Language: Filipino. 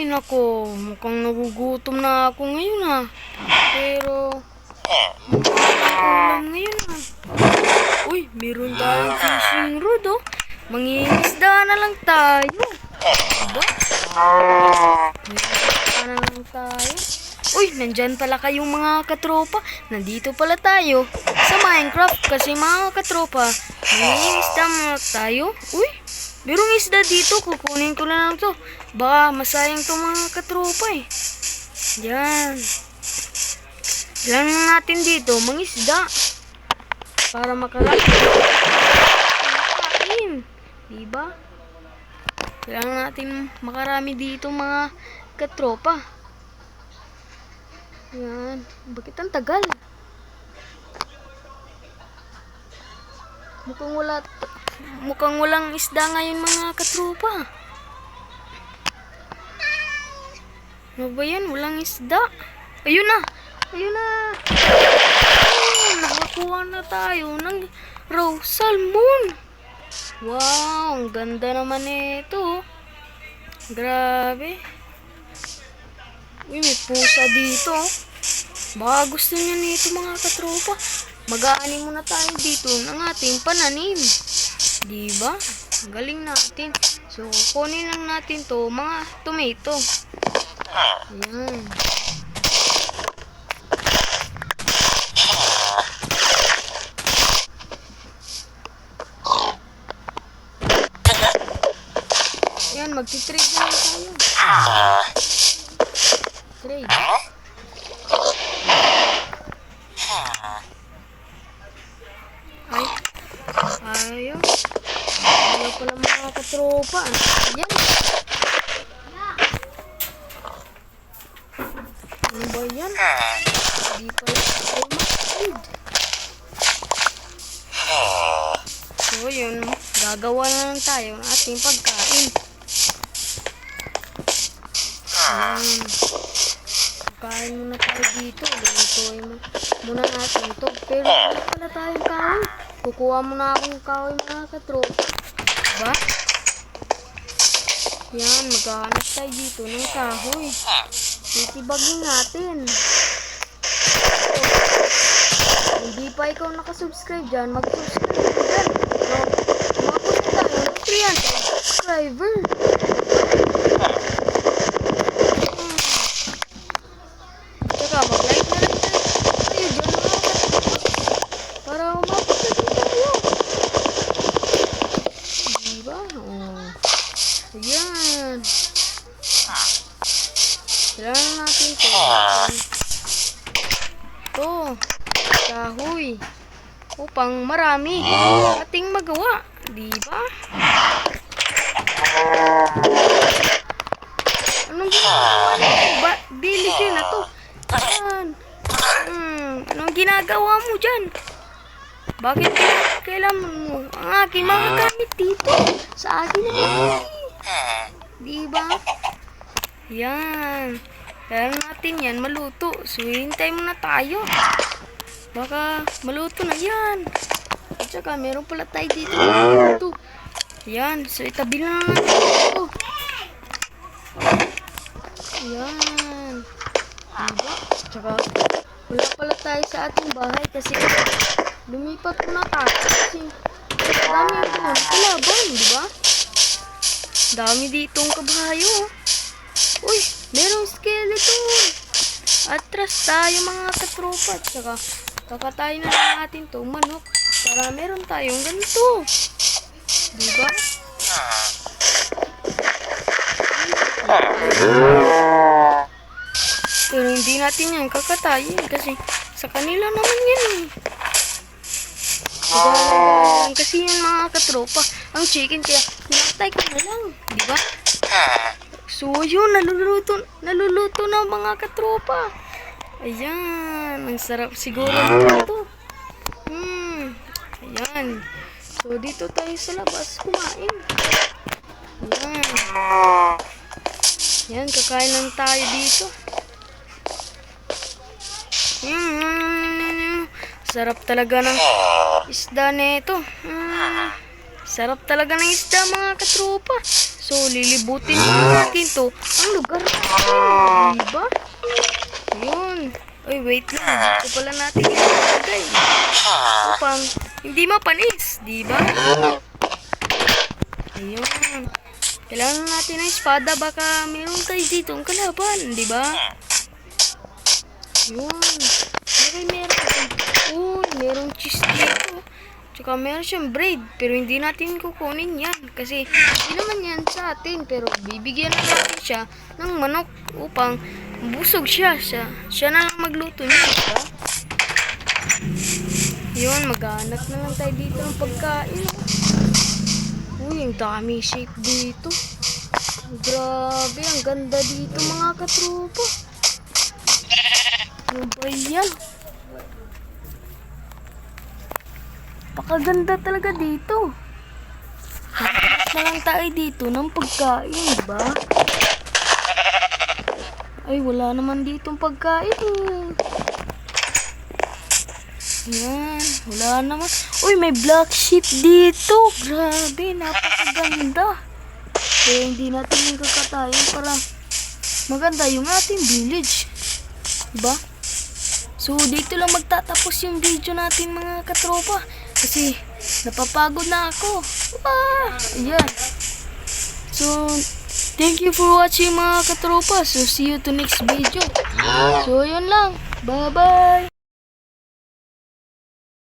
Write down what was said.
nako, mukhang nagugutom na ako ngayon ha. Pero, ulam ngayon ha. Uy, meron tayong fishing rod oh. Mangingisda na lang tayo. Diba? Mangingisda na lang tayo. Uy, nandyan pala kayong mga katropa. Nandito pala tayo sa Minecraft kasi mga katropa, mangingisda muna tayo. Uy, merong isda dito. Kukunin ko na lang to. Baka masayang to mga katropa eh. Yan. Lang natin dito mangisda para makarami. Diba? Kailangan natin makarami dito mga katropa. Yan. Bakit ang tagal? Mukhang walang isda ngayon mga katropa. Ano ba yan? Walang isda. Ayun na! Ayun na! Oh, nakakuha na tayo ng raw salmon. Wow! Ang ganda naman ito. Grabe. Uy, may pusa dito. Baka gusto niya nito mga katropa. Mag-aani muna tayo dito ng ating pananim. Diba? Galing natin. So, kunin lang natin to mga tomato. Ayan. Ayan, magti-trade na tayo. Trade. Ay. Ayaw. Ayaw pala mga katropa. Ayan. Ano ba yan? Hindi pala tayo mag-trade. So yun, gagawa na lang tayo ng ating pagkain. Ayan. Pagkain muna tayo dito. Lutuin muna natin ito. Pero wala pala tayong kahoy. Kukuha muna akong kahoy mga katropa. Diba? Yan, maghahanap tayo dito ng kahoy. Titibagin natin. Hindi pa ikaw nakasubscribe dyan, mag-subscribe dyan. Makapunta tayo ng 300 subscriber. Tsaka mag-like na lang tayo dyan mga katropa. Para umabot na din tayo. Diba? Oh. Ayan. Kailangan natin ito. Ito. Kahoy. Upang marami ating magawa. Diba? Anong ginagawa nito? Diligin na to. Ayan. Anong ginagawa mo dyan? Bakit kailangan mo ang aking mga gamit dito? Sa akin naman. Diba? Yan. Kailangan natin yan maluto. So, hintay muna tayo. Baka maluto na yan. At saka, meron pala tayo dito. Maluto. Yan. So, itabi na natin ito. Yan. Diba? At saka, wala pala tayo sa ating bahay kasi lumipat ko na tayo. Kasi, dami ang kalaban. Diba? Dami ditong kabayo. Uy, merong skeleton. Atras tayo mga katropa. At saka, kakatayin na lang natin to manok. Para meron tayong ganito. Diba? Pero hindi natin yan kakatayin. Kasi sa kanila naman yan eh. Diba? Kasi yung mga katropa, ang chicken kaya pinatay ko na lang. Diba? So yun, naluluto na mga katropa. Ayan, ang sarap siguro nito. Ayan. So dito tayo sa labas kumain. Ayan. Ayan, kakain lang tayo dito. Sarap talaga ng isda nito. Sarap talaga ng isda mga katropa. So, lilibutin muna natin to. Ang lugar natin, diba? Ayun. Uy, wait lang. Dito pala natin ilagay. Upang hindi mapanis, diba? Ayun. Kailangan natin ng espada. Baka meron tayo dito ang kalaban, diba? Ayun. Okay, merong cheese dito. Tsaka meron siyang braid. Pero hindi natin kukunin yan. Kasi hindi naman yan sa atin. Pero bibigyan na natin siya ng manok upang busog siya. Siya na lang magluto niya. Diba? Yun, maghanap na lang tayo dito ng pagkain. Uy, ang dami shape dito. Grabe, ang ganda dito mga katropa. Ano ba yan? Pakaganda talaga dito. Hanap na lang tayo dito ng pagkain, diba? Ay, wala naman ditong pagkain. Yan, wala naman. Uy, may black sheep dito. Grabe, napakaganda. Kaya hindi natin yung kakatayin para maganda yung ating village. Diba? So, dito lang magtatapos yung video natin mga katropa. Kasi, napapagod na ako. Ayan. So, thank you for watching mga katropa. So, see you to next video. So, yun lang. Bye-bye.